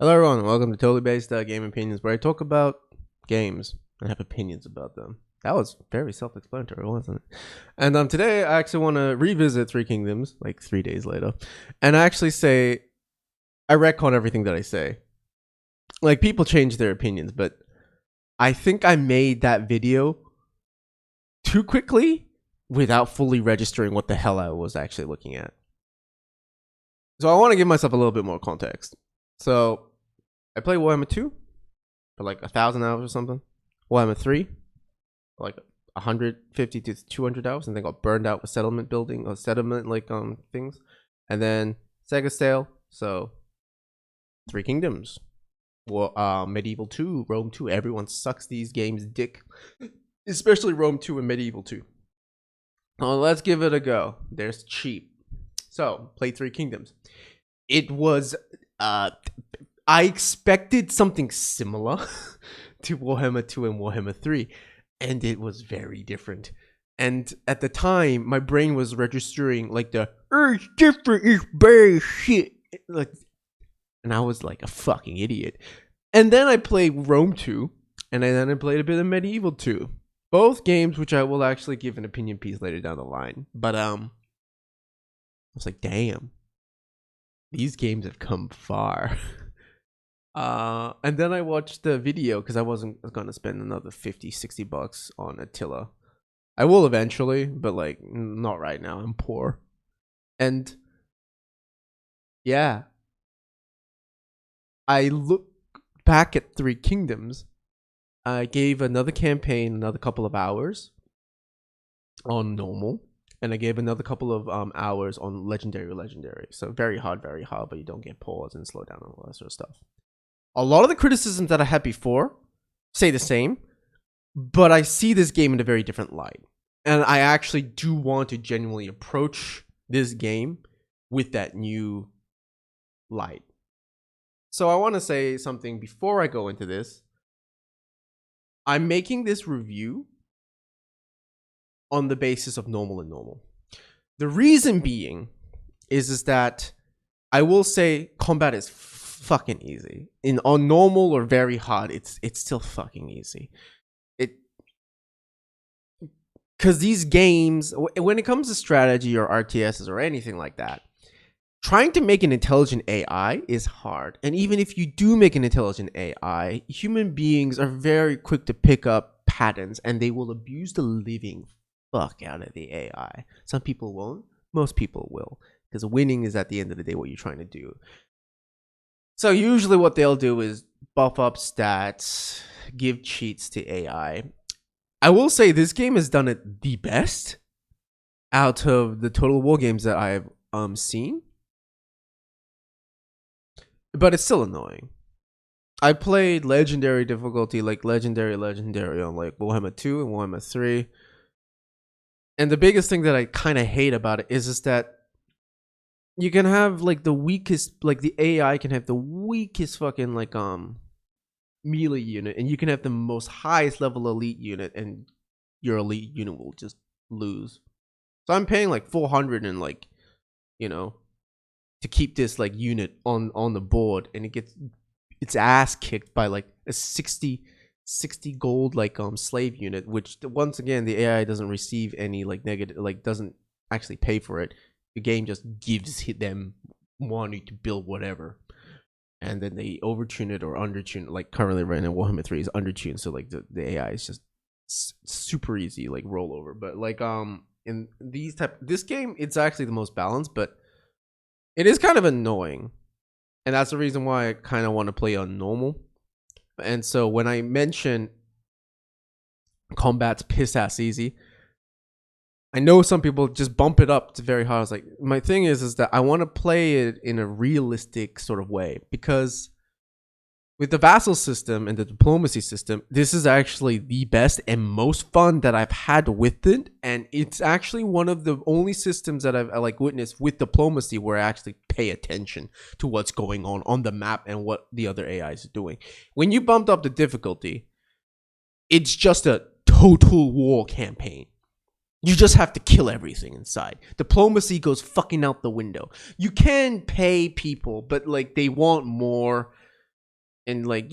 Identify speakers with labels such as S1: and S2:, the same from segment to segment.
S1: Hello everyone, and welcome to Totally Based Game Opinions, where I talk about games and have opinions about them. That was very self-explanatory, wasn't it? And today I actually want to revisit Three Kingdoms, like 3 days later, and actually say I retcon everything that I say. Like, people change their opinions, but I think I made that video too quickly without fully registering what the hell I was actually looking at. So I want to give myself a little bit more context. So I played Warhammer 2 for like 1,000 hours or something. Warhammer 3 for like 150 to 200 hours, and then got burned out with settlement building or settlement things. And then Sega Sale, so Three Kingdoms, Medieval 2, Rome 2. Everyone sucks these games dick, especially Rome 2 and Medieval 2. Let's give it a go. There's cheap. So played Three Kingdoms. It was I expected something similar to Warhammer 2 and Warhammer 3, and it was very different. And at the time, my brain was registering like it's different, it's bad shit. Like, and I was like a fucking idiot. And then I played Rome 2, and then I played a bit of Medieval 2. Both games which I will actually give an opinion piece later down the line. But I was like, damn, these games have come far. And then I watched the video because I wasn't going to spend another 50, 60 bucks on Attila. I will eventually, but like not right now. I'm poor. And yeah, I look back at Three Kingdoms. I gave another campaign another couple of hours on normal, and I gave another couple of hours on legendary. So very hard, but you don't get pause and slow down and all that sort of stuff. A lot of the criticisms that I had before say the same, but I see this game in a very different light. And I actually do want to genuinely approach this game with that new light. So I want to say something before I go into this. I'm making this review on the basis of normal and normal. The reason being is that I will say combat is fucking easy. On normal or very hard, it's still fucking easy. Because these games, when it comes to strategy or RTSs or anything like that, trying to make an intelligent AI is hard. And even if you do make an intelligent AI, human beings are very quick to pick up patterns, and they will abuse the living fuck out of the AI. Some people won't. Most people will. Because winning is at the end of the day what you're trying to do. So usually what they'll do is buff up stats, give cheats to AI. I will say this game has done it the best out of the Total War games that I've seen. But it's still annoying. I played legendary difficulty, like legendary on like Warhammer 2 and Warhammer 3. And the biggest thing that I kind of hate about it is that you can have like the weakest, like the AI can have the weakest fucking like melee unit, and you can have the most highest level elite unit, and your elite unit will just lose. So I'm paying like 400 and like, you know, to keep this like unit on the board, and it gets its ass kicked by like a 60 gold like slave unit, which once again the AI doesn't receive any like negative, like doesn't actually pay for it. The game just gives them wanting to build whatever, and then they overtune it or undertune it. Like currently right now Warhammer 3 is undertuned, so like the AI is just super easy like rollover. But like in this game it's actually the most balanced, but it is kind of annoying, and that's the reason why I kind of want to play on normal. And so when I mention combat's piss ass easy, I know some people just bump it up to very hard. I was like, my thing is that I want to play it in a realistic sort of way, because with the vassal system and the diplomacy system, this is actually the best and most fun that I've had with it. And it's actually one of the only systems that I've like witnessed with diplomacy where I actually pay attention to what's going on the map and what the other AIs are doing. When you bumped up the difficulty, it's just a total war campaign. You just have to kill everything inside. Diplomacy goes fucking out the window. You can pay people, but like they want more And like,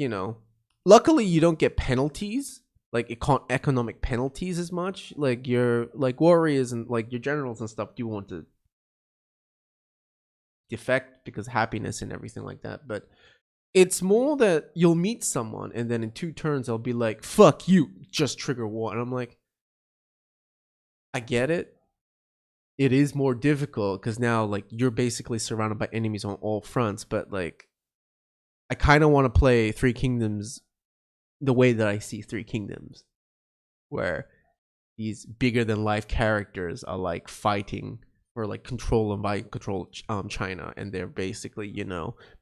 S1: luckily you don't get penalties, like economic penalties as much. Like your like warriors and like your generals and stuff do want to defect because happiness and everything like that. But it's more that you'll meet someone and then in 2 turns they'll be like, fuck you, just trigger war. And I'm like, I get it. It is more difficult because now like you're basically surrounded by enemies on all fronts. But like, I kind of want to play Three Kingdoms the way that I see Three Kingdoms, where these bigger than life characters are like fighting for like control and by control China, and they're basically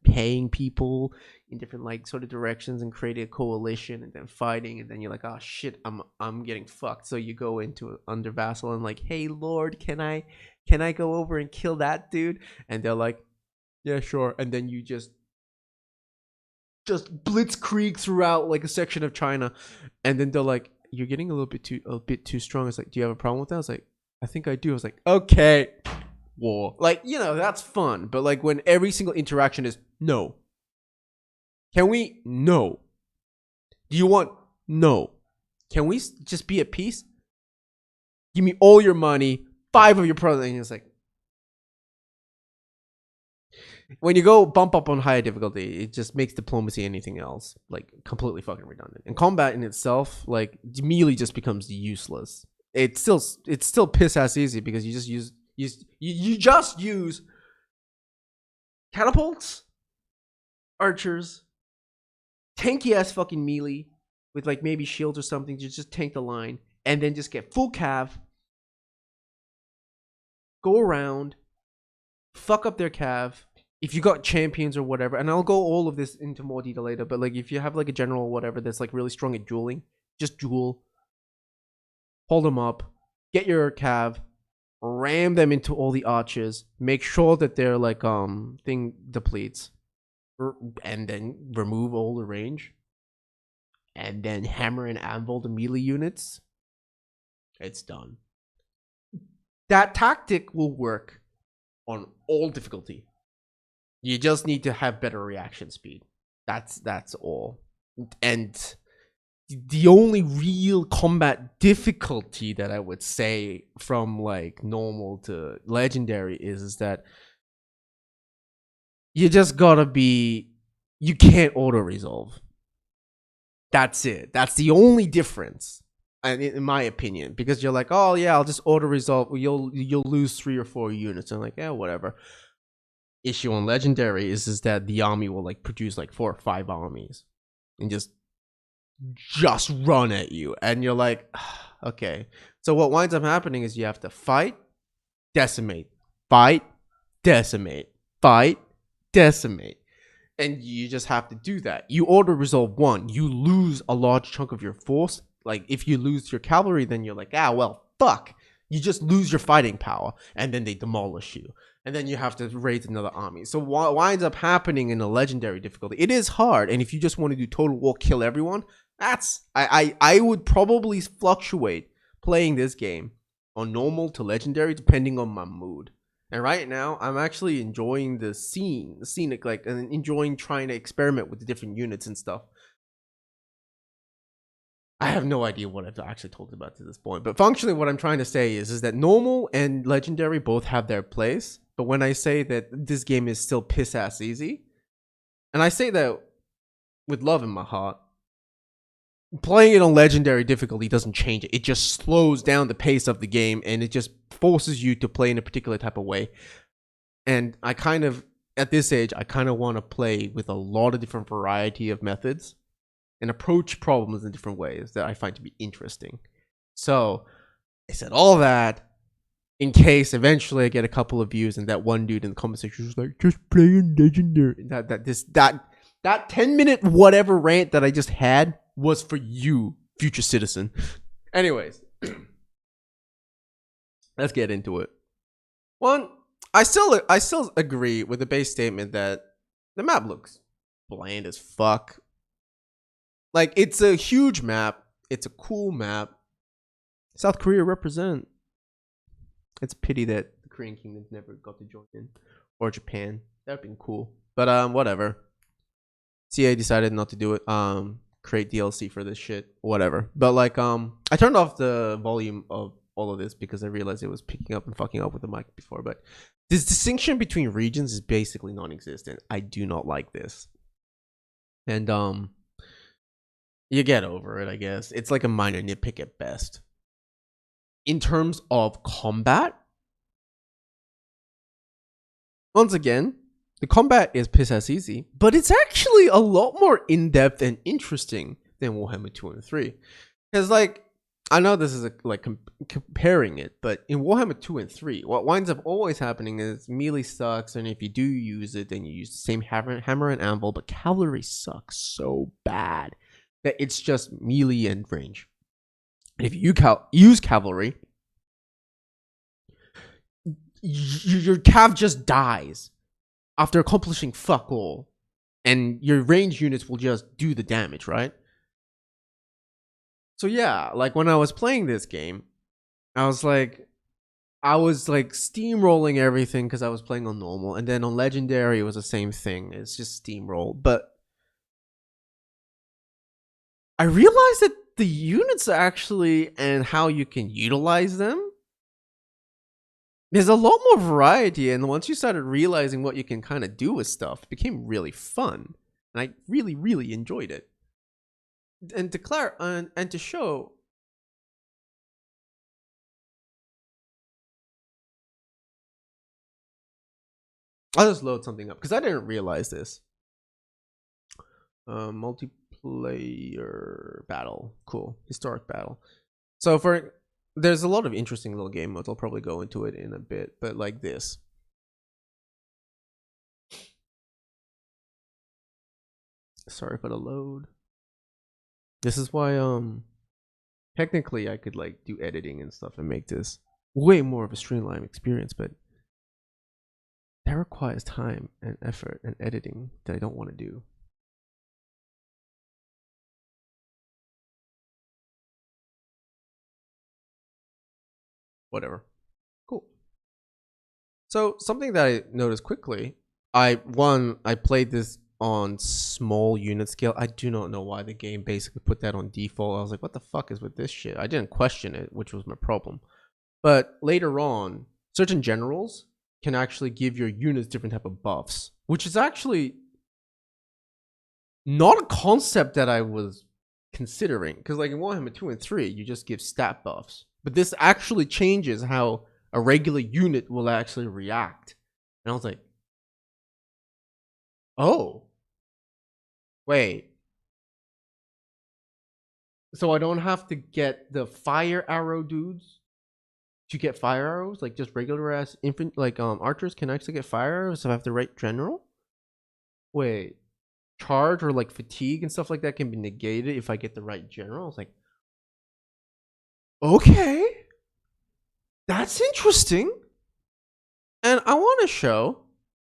S1: paying people in different like sort of directions and creating a coalition and then fighting, and then you're like, oh shit, I'm getting fucked. So you go into under vassal and like, hey lord, can I go over and kill that dude? And they're like, yeah sure. And then you just blitzkrieg throughout like a section of China, and then they're like, you're getting a bit too strong. It's like, do you have a problem with that? I was like, I think I do. I was like, okay, war. Like, that's fun. But like when every single interaction is no. Can we? No. Do you want? No. Can we just be at peace? Give me all your money, 5 of your products. And it's like, when you go bump up on higher difficulty, it just makes diplomacy anything else like completely fucking redundant. And combat in itself, like, immediately just becomes useless. It's still piss ass easy because you just use catapults, archers, tanky ass fucking melee with like maybe shields or something to just tank the line, and then just get full cav, go around, fuck up their cav. If you got champions or whatever, and I'll go all of this into more detail later, but like if you have like a general or whatever that's like really strong at dueling, just duel, hold them up, get your cav, ram them into all the archers, make sure that their like thing depletes, and then remove all the range, and then hammer and anvil the melee units. It's done. That tactic will work on all difficulty. You just need to have better reaction speed. That's all. And the only real combat difficulty that I would say from like normal to legendary is that you just gotta be, you can't auto resolve. That's it. That's the only difference, and in my opinion, because you're like, oh yeah, I'll just auto resolve. You'll lose 3 or 4 units. And I'm like, yeah, whatever. Issue on legendary is that the army will like produce like 4 or 5 armies and just run at you, and you're like, okay. So what winds up happening is you have to fight, decimate, fight, decimate, fight, decimate, and you just have to do that. You auto resolve 1, you lose a large chunk of your force. Like if you lose your cavalry, then you're like, well, fuck. You just lose your fighting power, and then they demolish you. And then you have to raise another army. So what winds up happening in a legendary difficulty, it is hard. And if you just want to do total war, kill everyone, I would probably fluctuate playing this game on normal to legendary depending on my mood. And right now, I'm actually enjoying the scenic, like, and enjoying trying to experiment with the different units and stuff. I have no idea what I've actually told about to this point, but functionally what I'm trying to say is that normal and legendary both have their place. But when I say that this game is still piss ass easy, and I say that with love in my heart, playing it on legendary difficulty doesn't change it. It just slows down the pace of the game, and it just forces you to play in a particular type of way. And I kind of, at this age, I kind of want to play with a lot of different variety of methods and approach problems in different ways that I find to be interesting. So I said all that in case eventually I get a couple of views and that one dude in the comment section was like, just playing legendary. That 10-minute whatever rant that I just had was for you, future citizen. Anyways, let's get into it. One, I still agree with the base statement that the map looks bland as fuck. Like, it's a huge map. It's a cool map. South Korea represent. It's a pity that the Korean kingdoms never got to join in. Or Japan. That would have been cool. But whatever. CA decided not to do it. Create DLC for this shit, whatever. But like, I turned off the volume of all of this because I realized it was picking up and fucking up with the mic before. But this distinction between regions is basically non-existent. I do not like this, and you get over it, I guess. It's like a minor nitpick at best. In terms of combat, once again, the combat is piss ass easy, but it's actually a lot more in-depth and interesting than Warhammer 2 and 3. Because, like, I know this is comparing it, but in Warhammer 2 and 3, what winds up always happening is melee sucks, and if you do use it, then you use the same hammer and anvil, but cavalry sucks so bad that it's just melee and range. And if you use cavalry, your cav just dies after accomplishing fuck all, and your range units will just do the damage, right? So yeah, like when I was playing this game, I was like steamrolling everything because I was playing on normal, and then on legendary it was the same thing. It's just steamroll. But I realized that the units actually and how you can utilize them, there's a lot more variety, and once you started realizing what you can kind of do with stuff, it became really fun, and I really, really enjoyed it. And to show, I'll just load something up because I didn't realize this. Multiplayer battle, cool, historic battle. So there's a lot of interesting little game modes. I'll probably go into it in a bit, but like this. Sorry for the load. This is why technically I could like do editing and stuff and make this way more of a streamlined experience, but that requires time and effort and editing that I don't want to do. Whatever. Cool. So something that I noticed quickly, I played this on small unit scale. I do not know why the game basically put that on default. I was like, what the fuck is with this shit? I didn't question it, which was my problem. But later on, certain generals can actually give your units different type of buffs, which is actually not a concept that I was considering. Because like in Warhammer 2 and 3, you just give stat buffs. But this actually changes how a regular unit will actually react. And I was like, oh, wait. So I don't have to get the fire arrow dudes to get fire arrows? Like just regular ass archers can actually get fire arrows if I have the right general? Wait. Charge or like fatigue and stuff like that can be negated if I get the right general? I was like, okay. That's interesting. And I want to show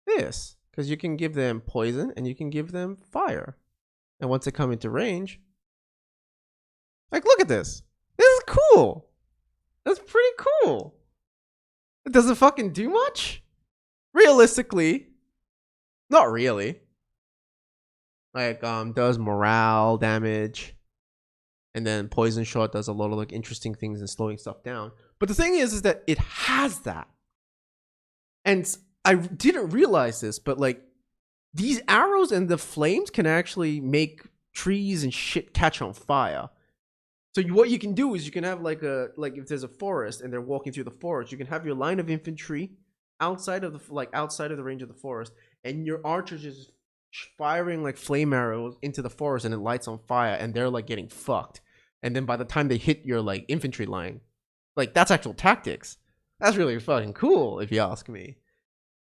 S1: this because you can give them poison and you can give them fire. And once they come into range, like, look at this. This is cool. That's pretty cool. It doesn't fucking do much. Realistically, not really. Like, does morale damage. And then poison shot does a lot of like interesting things and slowing stuff down. But the thing is that it has that. And I didn't realize this, but like these arrows and the flames can actually make trees and shit catch on fire. So what you can do is you can have like if there's a forest and they're walking through the forest, you can have your line of infantry outside of the range of the forest, and your archers just firing like flame arrows into the forest, and it lights on fire, and they're like getting fucked. And then by the time they hit your like infantry line, like that's actual tactics. That's really fucking cool if you ask me.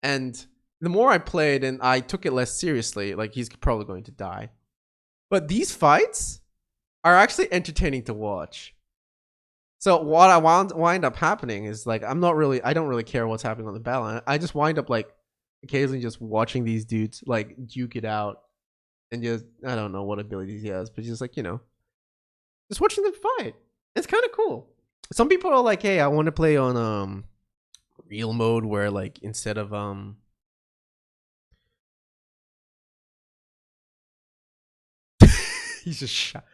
S1: And the more I played and I took it less seriously, like he's probably going to die. But these fights are actually entertaining to watch. So what I wind up happening is like I don't really care what's happening on the battle. I just wind up like occasionally just watching these dudes like duke it out, and just I don't know what abilities he has, but just like just watching them fight. It's kind of cool. Some people are like, hey, I want to play on real mode where like instead of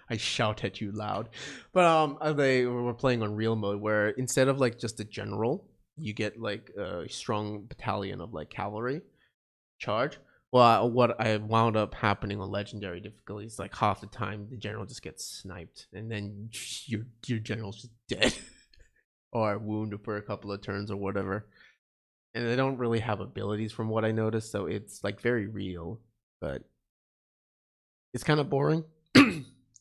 S1: I shout at you loud. But they were playing on real mode where instead of like just a general, you get like a strong battalion of like cavalry charge. Well, what I wound up happening on legendary difficulty is like half the time the general just gets sniped, and then your general's just dead or wounded for a couple of turns or whatever. And they don't really have abilities from what I noticed, so it's like very real, but it's kind of boring.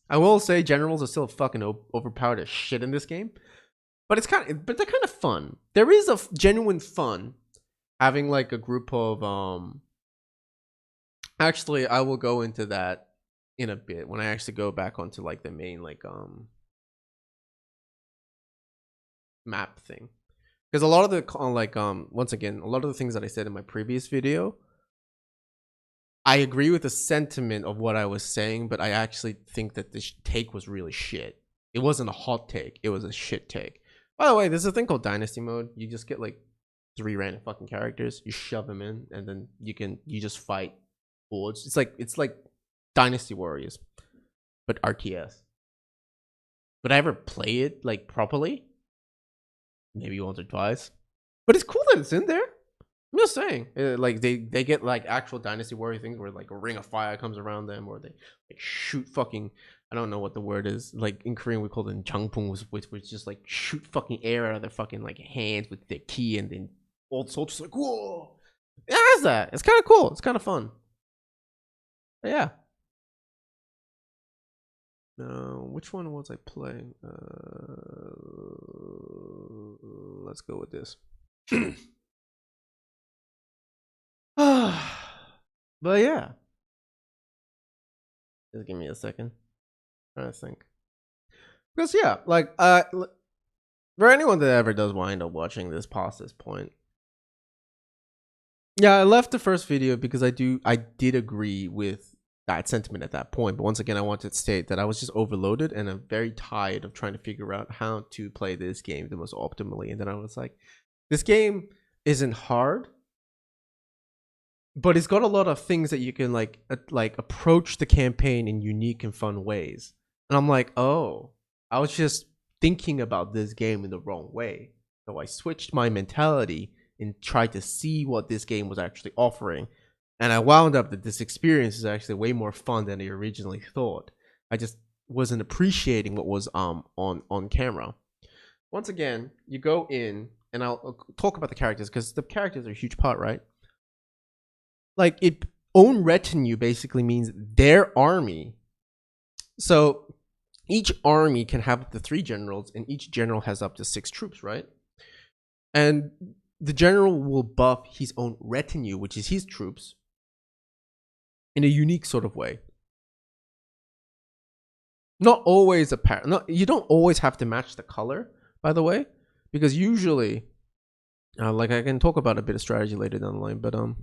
S1: I will say generals are still fucking overpowered as shit in this game, but they're kind of fun. There is a genuine fun having like a group of actually I will go into that in a bit when I actually go back onto like the main like map thing, because a lot of the like once again, a lot of the things that I said in my previous video, I agree with the sentiment of what I was saying, but I actually think that this take was really shit. It wasn't a hot take, it was a shit take. By the way, there's a thing called dynasty mode. You just get like 3 random fucking characters, you shove them in, and then you just fight boards. It's like Dynasty Warriors, but RTS. Would I ever play it like properly? Maybe once or twice, but it's cool that it's in there. I'm just saying, like they get like actual Dynasty Warrior things where like a ring of fire comes around them, or they like shoot fucking, I don't know what the word is. Like in Korean we call them jangpung, which just like shoot fucking air out of their fucking like hands with their ki, and then old soldiers like whoa. It has that. It's kind of cool. It's kind of fun. But yeah. Which one was I playing? Let's go with this. But yeah, just give me a second. I'm trying to think, because yeah, like for anyone that ever does wind up watching this past this point, yeah, I left the first video because I did agree with that sentiment at that point. But once again, I want to state that I was just overloaded and I'm very tired of trying to figure out how to play this game the most optimally. And then I was like, this game isn't hard, but it's got a lot of things that you can like approach the campaign in unique and fun ways. And I'm like, oh, I was just thinking about this game in the wrong way. So I switched my mentality and tried to see what this game was actually offering. And I wound up that this experience is actually way more fun than I originally thought. I just wasn't appreciating what was on camera. Once again, you go in, and I'll talk about the characters because the characters are a huge part, right? Like, it own retinue basically means their army. So each army can have up to 3 generals, and each general has up to 6 troops, right? And the general will buff his own retinue, which is his troops, in a unique sort of way. Not always apparent. No, you don't always have to match the color, by the way, because usually, like I can talk about a bit of strategy later down the line, but I'm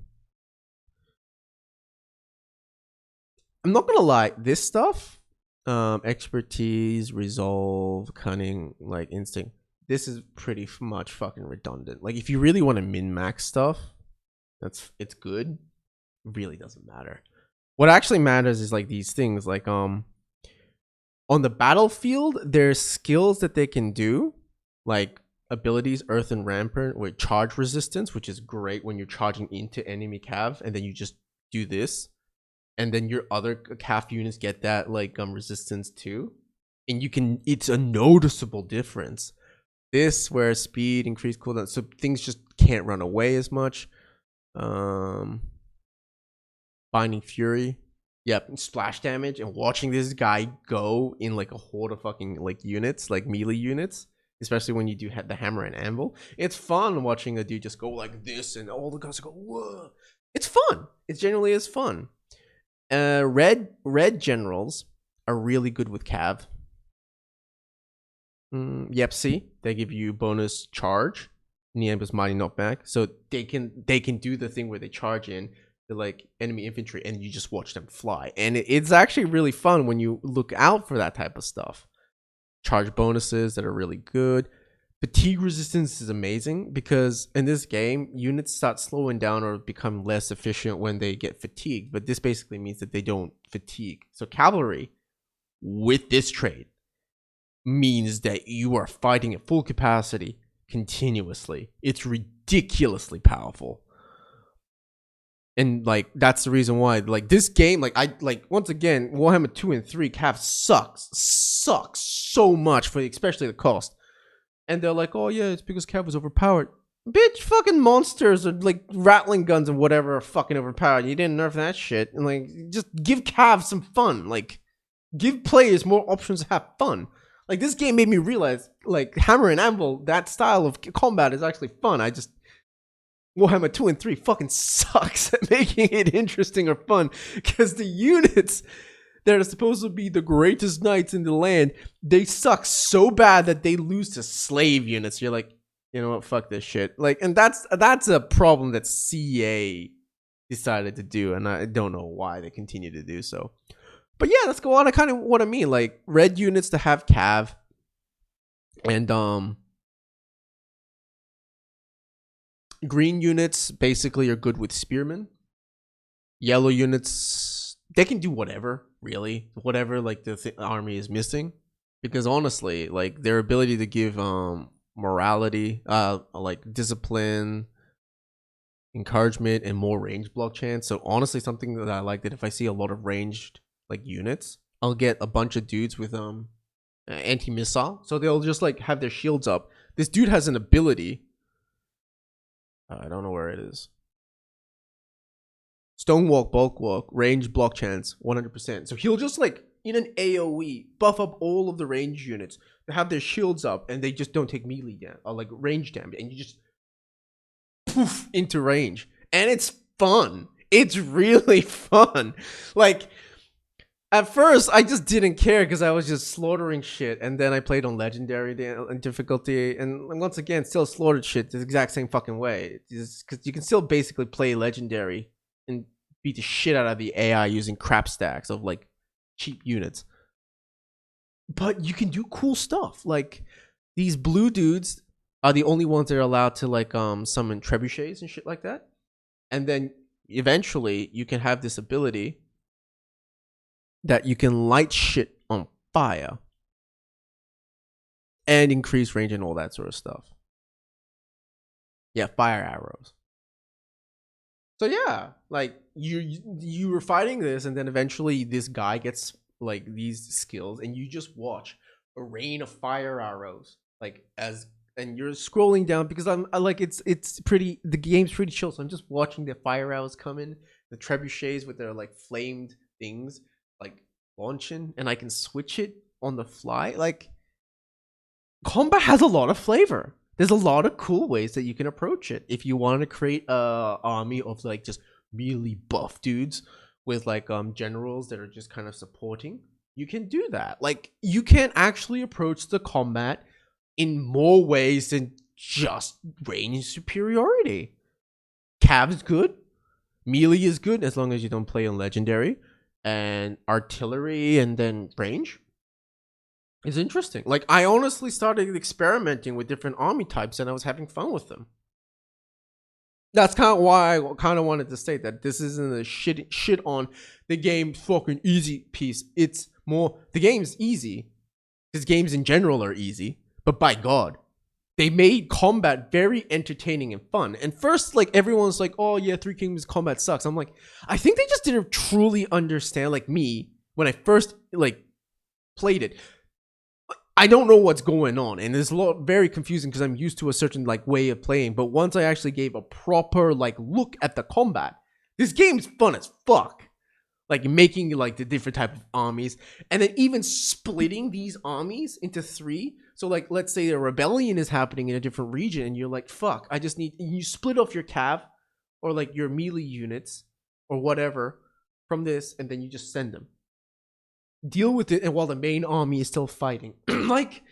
S1: not gonna lie, this stuff, expertise, resolve, cunning, like instinct, this is pretty much fucking redundant. Like if you really want to min-max stuff, it's good. It really doesn't matter. What actually matters is like these things, like on the battlefield, there's skills that they can do, like abilities, Earth and Rampart with charge resistance, which is great when you're charging into enemy cav, and then you just do this, and then your other cav units get that like resistance too, and you can. It's a noticeable difference. This where speed, increased cooldown, so things just can't run away as much. Binding Fury, yep, splash damage, and watching this guy go in like a horde of fucking like units, like melee units, especially when you do the hammer and anvil. It's fun watching a dude just go like this, and all the guys go whoa. It's fun. It genuinely is fun. Red generals are really good with cav. Yep, see, they give you bonus charge, Niamba's mighty knockback, so they can do the thing where they charge in the like enemy infantry, and you just watch them fly, and it's actually really fun when you look out for that type of stuff. Charge bonuses that are really good. Fatigue resistance is amazing because in this game, units start slowing down or become less efficient when they get fatigued, but this basically means that they don't fatigue. So cavalry with this trait means that you are fighting at full capacity continuously. It's ridiculously powerful. And like that's the reason why like this game, like I like once again, Warhammer 2 and 3 Cav sucks so much for especially the cost. And they're like, oh yeah, it's because Cav was overpowered. Bitch, fucking monsters or like rattling guns and whatever are fucking overpowered. You didn't nerf that shit. And like just give Cav some fun. Like give players more options to have fun. Like this game made me realize like Hammer and Anvil, that style of combat is actually fun. I just Warhammer 2 and 3 fucking sucks at making it interesting or fun because the units that are supposed to be the greatest knights in the land, they suck so bad that they lose to slave units. You're like, you know what, fuck this shit. Like, and that's a problem that CA decided to do, and I don't know why they continue to do so. But yeah, let's go on to kind of what I mean. Like red units to have Cav, and green units basically are good with spearmen. Yellow units, they can do whatever, really. Whatever like the army is missing. Because honestly, like their ability to give morality, like discipline, encouragement, and more range block chance. So honestly, something that I like that if I see a lot of ranged like units, I'll get a bunch of dudes with anti-missile. So they'll just like have their shields up. This dude has an ability. I don't know where it is. Stonewalk, bulk walk, range block chance, 100%. So he'll just like in an AoE buff up all of the range units to have their shields up, and they just don't take melee damage or like range damage, and you just poof into range, and it's fun. It's really fun. Like at first, I just didn't care because I was just slaughtering shit, and then I played on legendary difficulty, and once again, still slaughtered shit the exact same fucking way. Because you can still basically play legendary and beat the shit out of the AI using crap stacks of like cheap units. But you can do cool stuff. Like these blue dudes are the only ones that are allowed to like summon trebuchets and shit like that. And then eventually, you can have this ability that you can light shit on fire and increase range and all that sort of stuff. Yeah, fire arrows. So yeah, like you were fighting this, and then eventually this guy gets like these skills, and you just watch a rain of fire arrows, like and you're scrolling down because I like it's pretty. The game's pretty chill, so I'm just watching the fire arrows come in, the trebuchets with their like flamed things. Like launching, and I can switch it on the fly. Like combat has a lot of flavor. There's a lot of cool ways that you can approach it. If you want to create a army of like just melee buff dudes with like generals that are just kind of supporting, you can do that. Like you can actually approach the combat in more ways than just range superiority. Cav is good, melee is good as long as you don't play on legendary. And artillery and then range is interesting. Like I honestly started experimenting with different army types, and I was having fun with them. That's kind of why I kind of wanted to state that this isn't a shit on the game fucking easy piece. It's more the game's easy because games in general are easy, but by God, they made combat very entertaining and fun. And first, like everyone's like, "Oh yeah, Three Kingdoms combat sucks." I'm like, I think they just didn't truly understand. Like me, when I first like played it, I don't know what's going on, and it's a lot very confusing because I'm used to a certain like way of playing. But once I actually gave a proper like look at the combat, this game's fun as fuck. Like making like the different type of armies, and then even splitting these armies into three. So like, let's say a rebellion is happening in a different region, and you're like, fuck, I just need, you split off your cav or like your melee units or whatever from this, and then you just send them. Deal with it, and while the main army is still fighting. Like,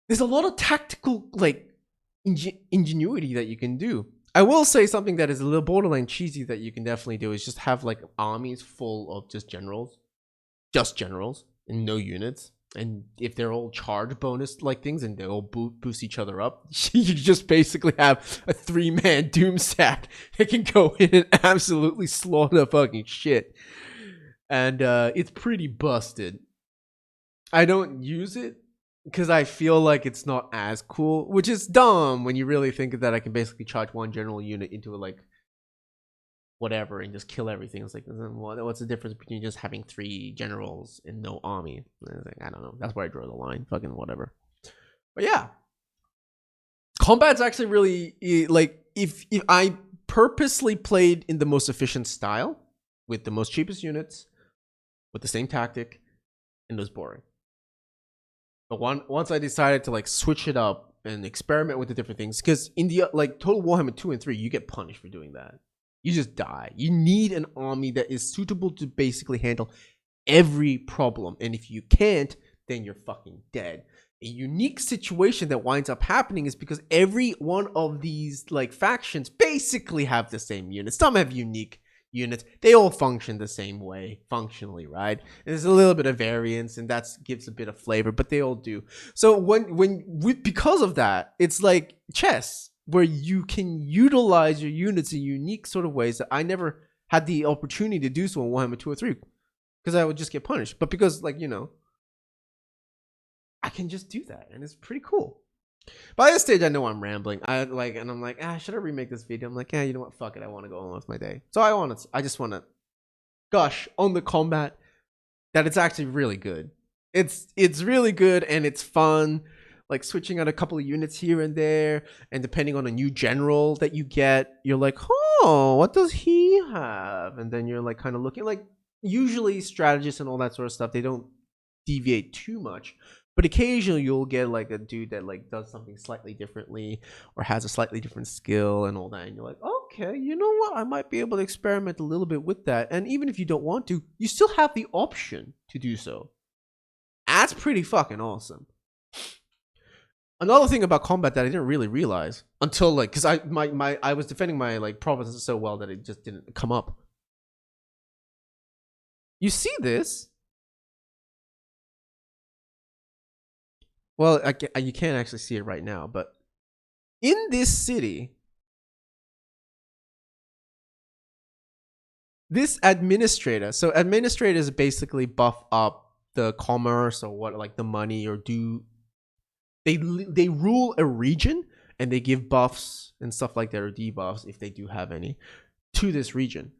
S1: there's a lot of tactical like ingenuity that you can do. I will say something that is a little borderline cheesy that you can definitely do is just have like armies full of just generals, and no units. And if they're all charge bonus like things and they all boost each other up, you just basically have a 3-man doom stack that can go in and absolutely slaughter fucking shit. And it's pretty busted. I don't use it because I feel like it's not as cool, which is dumb when you really think of that. I can basically charge one general unit into like whatever and just kill everything. It's like, what's the difference between just having 3 generals and no army? Like, I don't know. That's where I draw the line. Fucking whatever. But yeah, combat's actually really like if I purposely played in the most efficient style with the most cheapest units with the same tactic, and it was boring. But once I decided to like switch it up and experiment with the different things, because in the like Total Warhammer 2 and 3, you get punished for doing that. You just die. You need an army that is suitable to basically handle every problem. And if you can't, then you're fucking dead. A unique situation that winds up happening is because every one of these like factions basically have the same units. Some have unique units. They all function the same way functionally, right? And there's a little bit of variance, and that gives a bit of flavor, but they all do. So because of that, it's like chess, where you can utilize your units in unique sort of ways that I never had the opportunity to do so in Warhammer 2 or 3, because I would just get punished. But because, like, you know, I can just do that, and it's pretty cool. By this stage, I know I'm rambling. I'm like, should I remake this video? I'm like, you know what? Fuck it. I want to go on with my day. So I just want to gush on the combat, that it's actually really good. It's really good, and it's fun. Like switching out a couple of units here and there, and depending on a new general that you get, you're like, oh, what does he have? And then you're like kind of looking, like, usually strategists and all that sort of stuff, they don't deviate too much. But occasionally you'll get like a dude that like does something slightly differently or has a slightly different skill and all that, and you're like, okay, you know what? I might be able to experiment a little bit with that. And even if you don't want to, you still have the option to do so. That's pretty fucking awesome. Another thing about combat that I didn't really realize until like, because I was defending my like provinces so well that it just didn't come up. You see this? Well, you can't actually see it right now, but in this city, this administrator, so administrators basically buff up the commerce or what, like the money, or do they rule a region, and they give buffs and stuff like that, or debuffs if they do have any, to this region.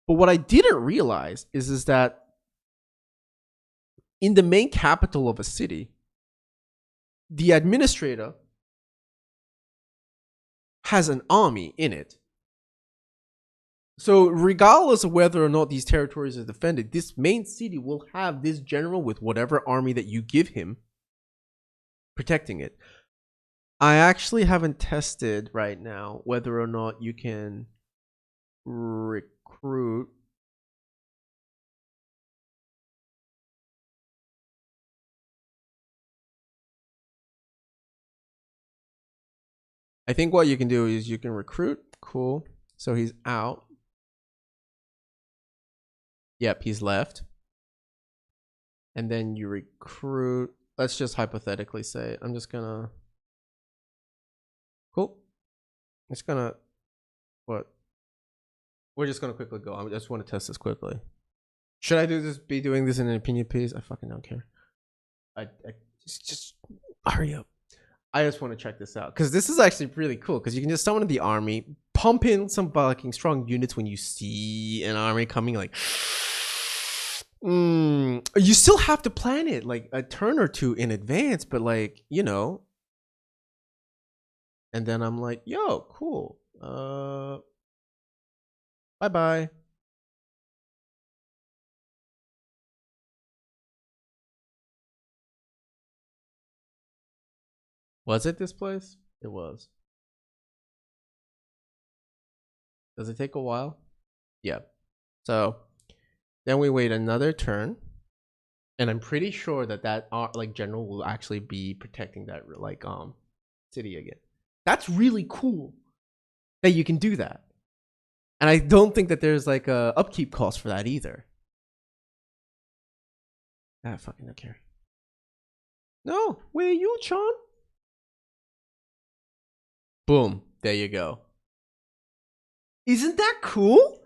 S1: But what I didn't realize is that in the main capital of a city, the administrator has an army in it. So regardless of whether or not these territories are defended, this main city will have this general with whatever army that you give him protecting it. I actually haven't tested right now whether or not you can recruit. I think what you can do is you can recruit. Cool. So he's out. Yep, he's left. And then you recruit. Let's just hypothetically say, I'm just gonna. Cool. It's gonna. What? We're just gonna quickly go. I just want to test this quickly. Should I be doing this in an opinion piece? I fucking don't care. I just hurry up. I just want to check this out, because this is actually really cool, because you can just summon the army, pump in some fucking strong units when you see an army coming, like, you still have to plan it like a turn or two in advance, but like, you know. And then I'm like, yo, cool. Bye-bye. Was it this place? It was. Does it take a while? Yeah. So then we wait another turn, and I'm pretty sure that like general will actually be protecting that like city again. That's really cool that you can do that. And I don't think that there's like a upkeep cost for that either. I fucking don't care. No, where are you, Sean? Boom. There you go. Isn't that cool?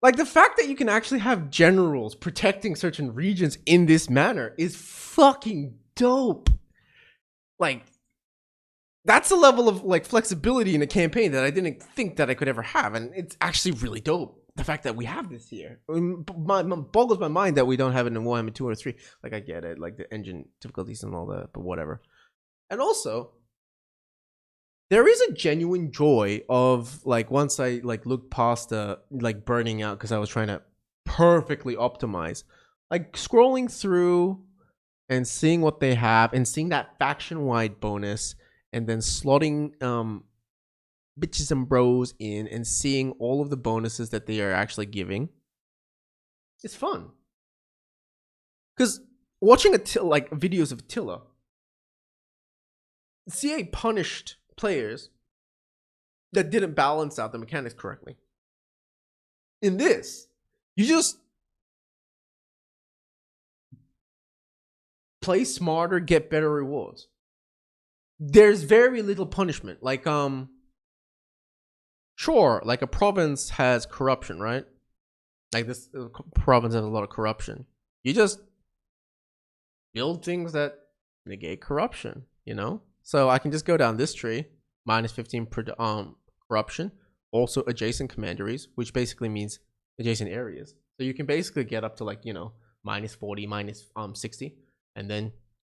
S1: Like, the fact that you can actually have generals protecting certain regions in this manner is fucking dope. Like, that's a level of like flexibility in a campaign that I didn't think that I could ever have, and it's actually really dope. The fact that we have this here, boggles my mind that we don't have it in Warhammer 2 or 3. Like, I get it, like the engine difficulties and all that, but whatever. And also, there is a genuine joy of like, once I like looked past the like burning out because I was trying to perfectly optimize, like scrolling through and seeing what they have and seeing that faction wide bonus, and then slotting bitches and bros in and seeing all of the bonuses that they are actually giving. It's fun. Because watching like videos of Attila, CA punished players that didn't balance out the mechanics correctly. In this, you just play smarter, get better rewards. There's very little punishment. Like, sure, like a province has corruption, right? Like, this province has a lot of corruption. You just build things that negate corruption, you know? So I can just go down this tree, minus 15 corruption, also adjacent commanderies, which basically means adjacent areas. So you can basically get up to like, you know, minus 40, minus 60, and then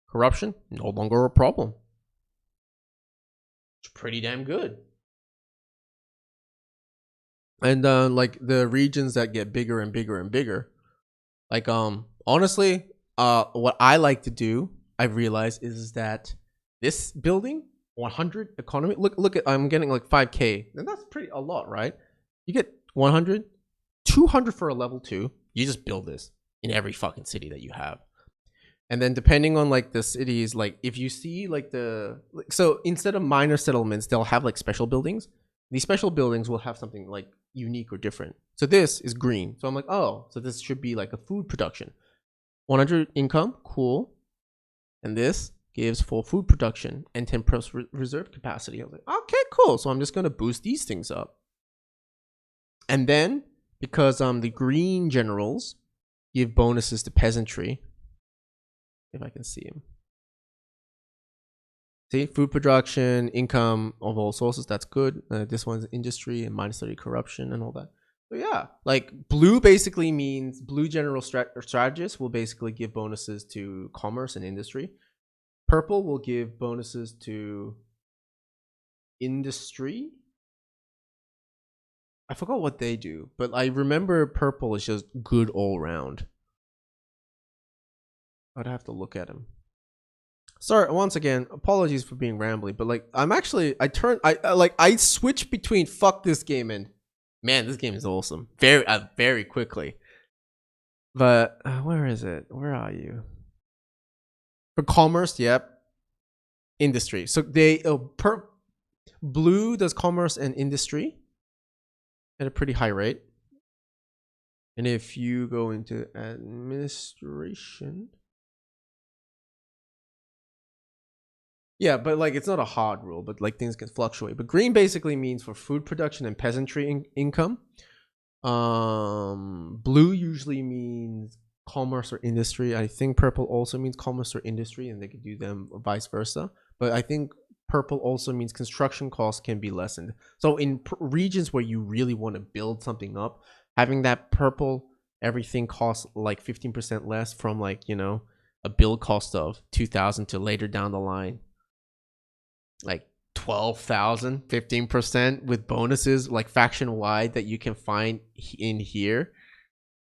S1: corruption, no longer a problem. It's pretty damn good. And like the regions that get bigger and bigger and bigger, like honestly, what I like to do, I've realized, is that this building 100 economy, look at, I'm getting like 5k, and that's pretty a lot, right? You get 100, 200 for a level 2. You just build this in every fucking city that you have. And then depending on like the cities, like if you see like so instead of minor settlements, they'll have like special buildings. These special buildings will have something like unique or different. So this is green. So I'm like, oh, so this should be like a food production. 100 income, cool. And this gives full food production and 10% reserve capacity. I was like, okay, cool. So I'm just going to boost these things up. And then because the green generals give bonuses to peasantry, if I can see him. See, food production, income of all sources, that's good. This one's industry and minus 30 corruption and all that. So yeah, like blue basically means blue general strategists will basically give bonuses to commerce and industry. Purple will give bonuses to industry. I forgot what they do, but I remember purple is just good all around. I'd have to look at him. Sorry, once again, apologies for being rambly, but like I switched between fuck this game and man, this game is awesome. Very quickly. But where is it? Where are you? For commerce, yep. Industry. So they blue does commerce and industry at a pretty high rate. And if you go into administration, yeah, but like it's not a hard rule, but like things can fluctuate. But green basically means for food production and peasantry income. Blue usually means commerce or industry. I think purple also means commerce or industry, and they could do them vice versa. But I think purple also means construction costs can be lessened. So in regions where you really want to build something up, having that purple, everything costs like 15% less from like, you know, a build cost of 2,000 to later down the line, like 12,000, 15% with bonuses like faction wide that you can find in here.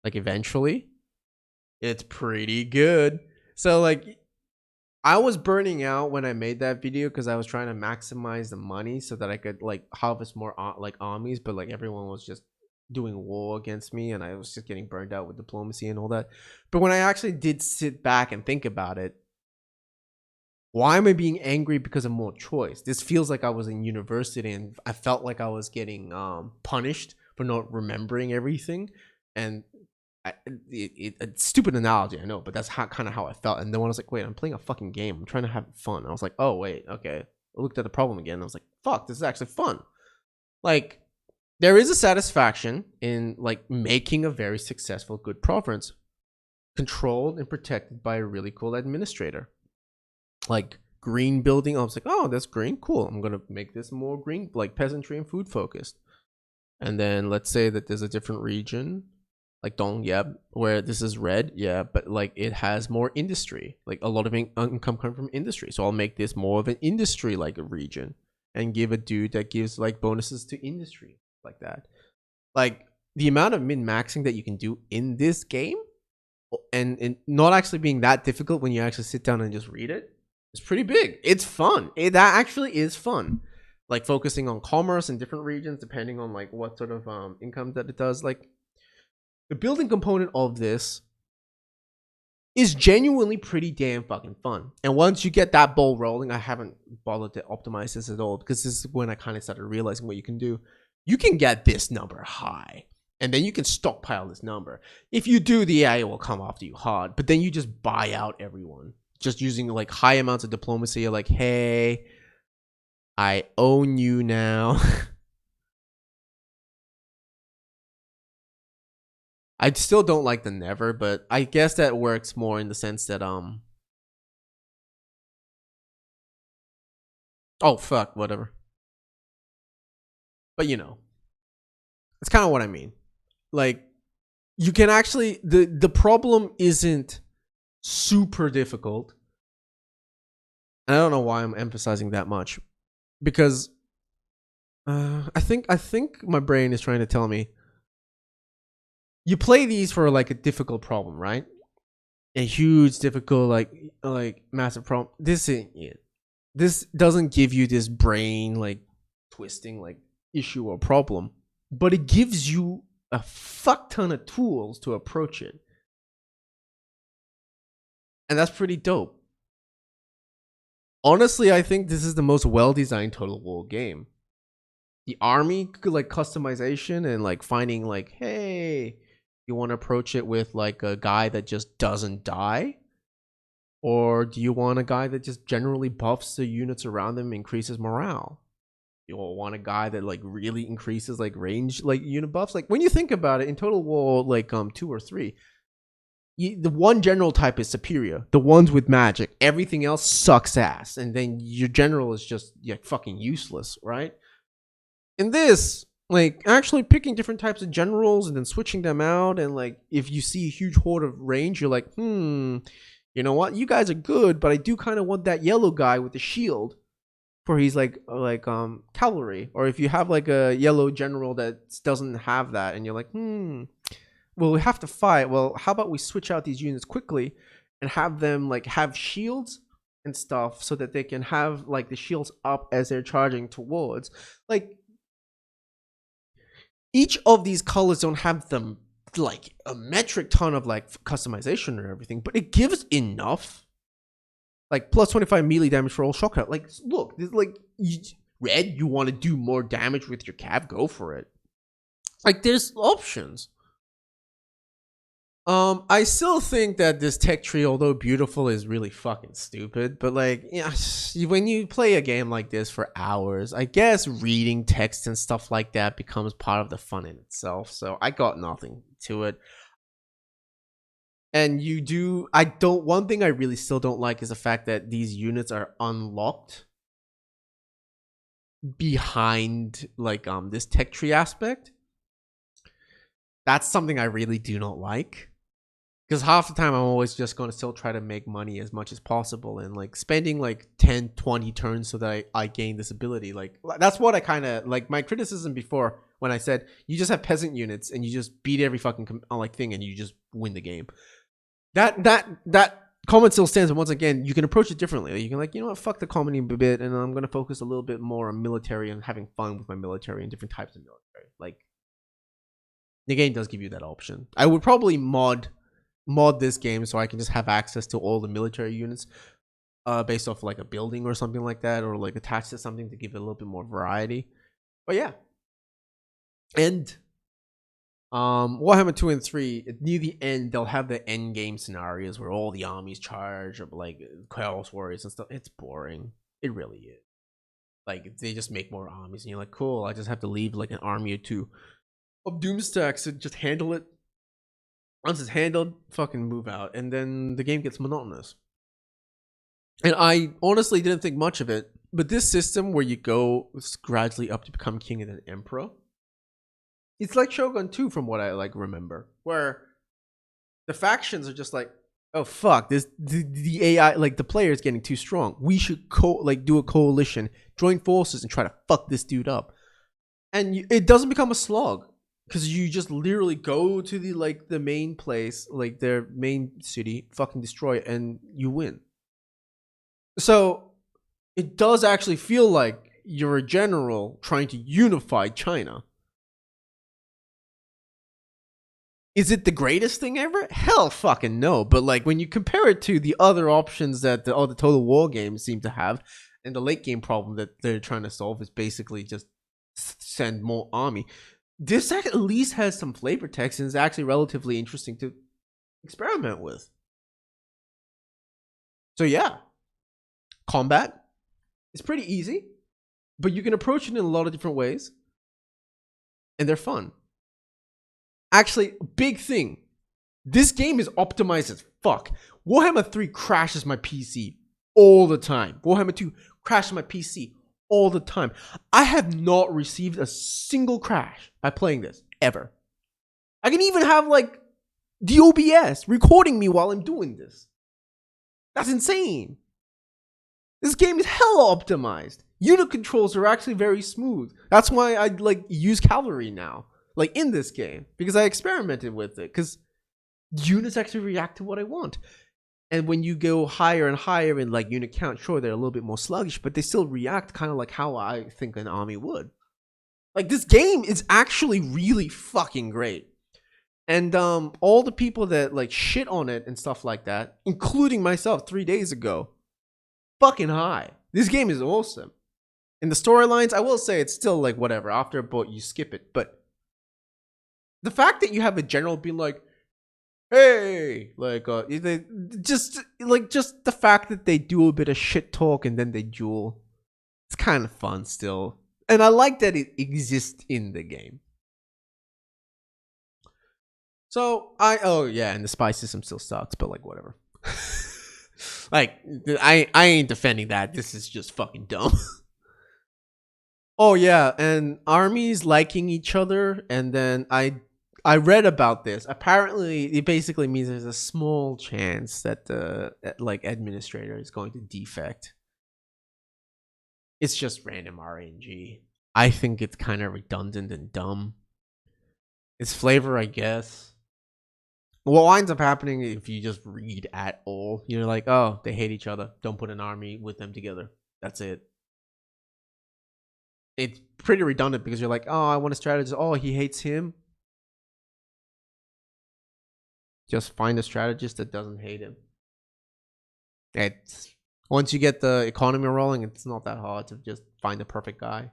S1: Like eventually, it's pretty good. So like I was burning out when I made that video because I was trying to maximize the money so that I could like harvest more like armies, but like everyone was just doing war against me and I was just getting burned out with diplomacy and all that. But when I actually did sit back and think about it, why am I being angry because of more choice? This feels like I was in university and I felt like I was getting punished for not remembering everything. And it's a stupid analogy, I know, but that's kind of how I felt. And then when I was like, wait, I'm playing a fucking game. I'm trying to have fun. I was like, oh, wait, okay. I looked at the problem again. I was like, fuck, this is actually fun. Like, there is a satisfaction in like making a very successful, good province, controlled and protected by a really cool administrator. Like green building, I was like, oh, that's green, cool. I'm gonna make this more green, like peasantry and food focused. And then let's say that there's a different region, like Dong, yeah, where this is red, yeah, but like it has more industry, like a lot of income coming from industry. So I'll make this more of an industry like a region and give a dude that gives like bonuses to industry like that. Like the amount of min maxing that you can do in this game and not actually being that difficult when you actually sit down and just read it, it's pretty big. It's fun. That actually is fun. Like focusing on commerce in different regions, depending on like what sort of income that it does. Like the building component of this is genuinely pretty damn fucking fun. And once you get that ball rolling, I haven't bothered to optimize this at all because this is when I kind of started realizing what you can do. You can get this number high. And then you can stockpile this number. If you do, the AI will come after you hard. But then you just buy out everyone. Just using like high amounts of diplomacy. You're like, hey, I own you now. I still don't like the never, but I guess that works more in the sense that oh fuck, whatever. But you know, it's kind of what I mean. Like you can actually the problem isn't super difficult. And I don't know why I'm emphasizing that much because I think my brain is trying to tell me you play these for like a difficult problem, right? A huge difficult like massive problem. This ain't it. This doesn't give you this brain like twisting like issue or problem, but it gives you a fuck ton of tools to approach it. And that's pretty dope. Honestly, I think this is the most well-designed Total War game. The army, like customization and like finding like, hey, you want to approach it with like a guy that just doesn't die? Or do you want a guy that just generally buffs the units around them, increases morale? You want a guy that like really increases like range, like unit buffs? Like when you think about it, in Total War like 2 or 3, the one general type is superior. The ones with magic, everything else sucks ass, and then your general is just fucking useless, right? In this, like actually picking different types of generals and then switching them out, and like if you see a huge horde of range, you're like, you know what? You guys are good, but I do kind of want that yellow guy with the shield, for he's like cavalry. Or if you have like a yellow general that doesn't have that, and you're like, well, we have to fight. Well, how about we switch out these units quickly and have them like have shields and stuff so that they can have like the shields up as they're charging towards. Like each of these colors don't have them like a metric ton of like customization or everything, but it gives enough. Like plus 25 melee damage for all shock out. Like look, like red, you want to do more damage with your cav, go for it. Like there's options. I still think that this tech tree, although beautiful, is really fucking stupid. But like, yeah, when you play a game like this for hours, I guess reading text and stuff like that becomes part of the fun in itself. So I got nothing to it. And you do, I don't, one thing I really still don't like is the fact that these units are unlocked behind like this tech tree aspect. That's something I really do not like. Because half the time I'm always just going to still try to make money as much as possible, and like spending like 10 20 turns so that I gain this ability. Like that's what I kind of like my criticism before when I said you just have peasant units and you just beat every fucking like thing and you just win the game. That comment still stands, and once again you can approach it differently. You can like, you know what, fuck the comedy a bit, and I'm going to focus a little bit more on military and having fun with my military and different types of military. Like the game does give you that option. I would probably mod this game so I can just have access to all the military units based off like a building or something like that, or like attached to something to give it a little bit more variety. But yeah. And Warhammer 2 and 3, near the end they'll have the end game scenarios where all the armies charge, or like Chaos Warriors and stuff. It's boring. It really is. Like they just make more armies, and you're like, cool. I just have to leave like an army or two of Doomstacks and just handle it. Once it's handled, fucking move out, and then the game gets monotonous. And I honestly didn't think much of it, but this system where you go gradually up to become king and then emperor, it's like Shogun 2 from what I like remember, where the factions are just like, oh fuck, this the AI, like the player is getting too strong. We should do a coalition, join forces, and try to fuck this dude up. And it doesn't become a slog because you just literally go to the main place, like their main city, fucking destroy it, and you win. So it does actually feel like you're a general trying to unify China. Is it the greatest thing ever? Hell fucking no. But like when you compare it to the other options that the Total War games seem to have, and the late game problem that they're trying to solve is basically just send more army. This at least has some flavor text and is actually relatively interesting to experiment with. So yeah, combat is pretty easy, but you can approach it in a lot of different ways, and they're fun. Actually, big thing. This game is optimized as fuck. Warhammer 3 crashes my PC all the time. Warhammer 2 crashes my PC all the time. I have not received a single crash by playing this, ever. I can even have, like, the OBS recording me while I'm doing this. That's insane. This game is hella optimized. Unit controls are actually very smooth. That's why I, like, use cavalry now. Like in this game, because I experimented with it, because units actually react to what I want. And when you go higher and higher in like unit count, sure, they're a little bit more sluggish, but they still react kind of like how I think an army would. Like this game is actually really fucking great. And all the people that like shit on it and stuff like that, including myself 3 days ago, fucking high. This game is awesome. In the storylines, I will say it's still like whatever. After a boat, you skip it, but the fact that you have a general being like, hey, like, they just the fact that they do a bit of shit talk and then they duel, it's kind of fun still. And I like that it exists in the game. So, oh yeah, and the spy system still sucks, but like, whatever. Like, I ain't defending that. This is just fucking dumb. Oh yeah, and armies liking each other, and then I read about this. Apparently, it basically means there's a small chance that the like administrator is going to defect. It's just random RNG. I think it's kind of redundant and dumb. It's flavor, I guess. What winds up happening if you just read at all, you're like, oh, they hate each other. Don't put an army with them together. That's it. It's pretty redundant because you're like, oh, I want a strategist. Oh, he hates him. Just find a strategist that doesn't hate him. It's once you get the economy rolling, it's not that hard to just find the perfect guy.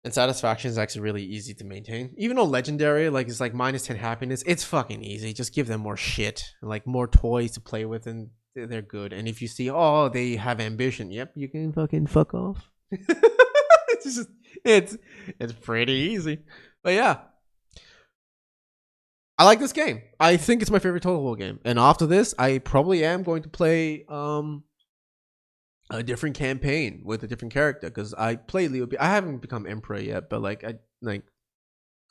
S1: And satisfaction is actually really easy to maintain. Even though legendary, like, it's like -10 happiness, it's fucking easy. Just give them more shit, like more toys to play with, and they're good. And if you see, oh, they have ambition, yep, you can fucking fuck off. It's just, it's pretty easy. But yeah, I like this game. I think it's my favorite Total War game. And after this, I probably am going to play a different campaign with a different character, because I played Leo. I haven't become Emperor yet, but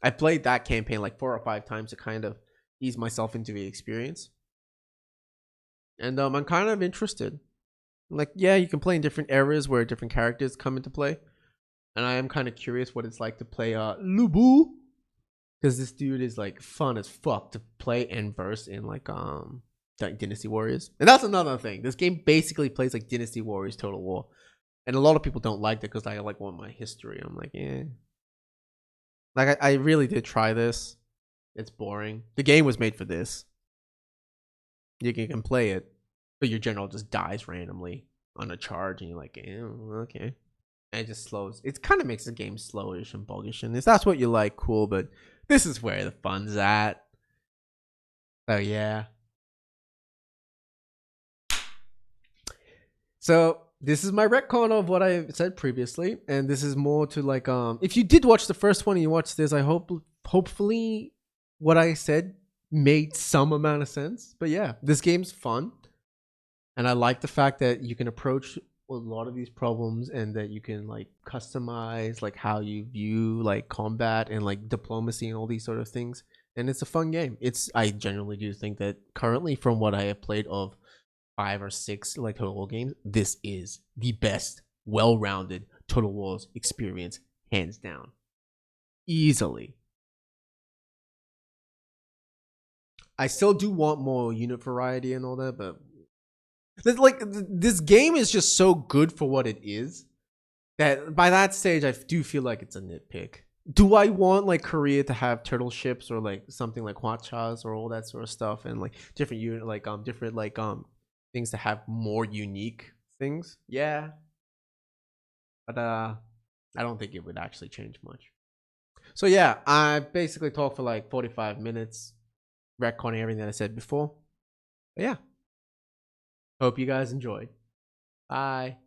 S1: I played that campaign like 4 or 5 times to kind of ease myself into the experience. And I'm kind of interested. Like, yeah, you can play in different areas where different characters come into play. And I am kind of curious what it's like to play Lubu. Because this dude is like fun as fuck to play and verse in like Dynasty Warriors. And that's another thing. This game basically plays like Dynasty Warriors Total War. And a lot of people don't like it because I like want my history. I'm like, eh. Like I really did try this. It's boring. The game was made for this. You can play it, but your general just dies randomly on a charge, and you're like, okay. And it just slows. It kind of makes the game slowish and buggish. And if that's what you like, cool. But this is where the fun's at. So yeah. So this is my retcon of what I said previously, and this is more to like if you did watch the first one and you watched this, I hopefully what I said made some amount of sense. But yeah, this game's fun, and I like the fact that you can approach a lot of these problems and that you can like customize like how you view like combat and like diplomacy and all these sort of things. And it's a fun game. I genuinely do think that currently, from what I have played of 5 or 6 like Total War games, this is the best well-rounded Total Wars experience, hands down, easily. I still do want more unit variety and all that, but like this game is just so good for what it is that by that stage I do feel like it's a nitpick. Do I want like Korea to have turtle ships or like something like Hwachas or all that sort of stuff and like different unit different things to have more unique things? Yeah, but I don't think it would actually change much. So yeah, I basically talked for like 45 minutes, retconning everything that I said before. But yeah, hope you guys enjoyed. Bye.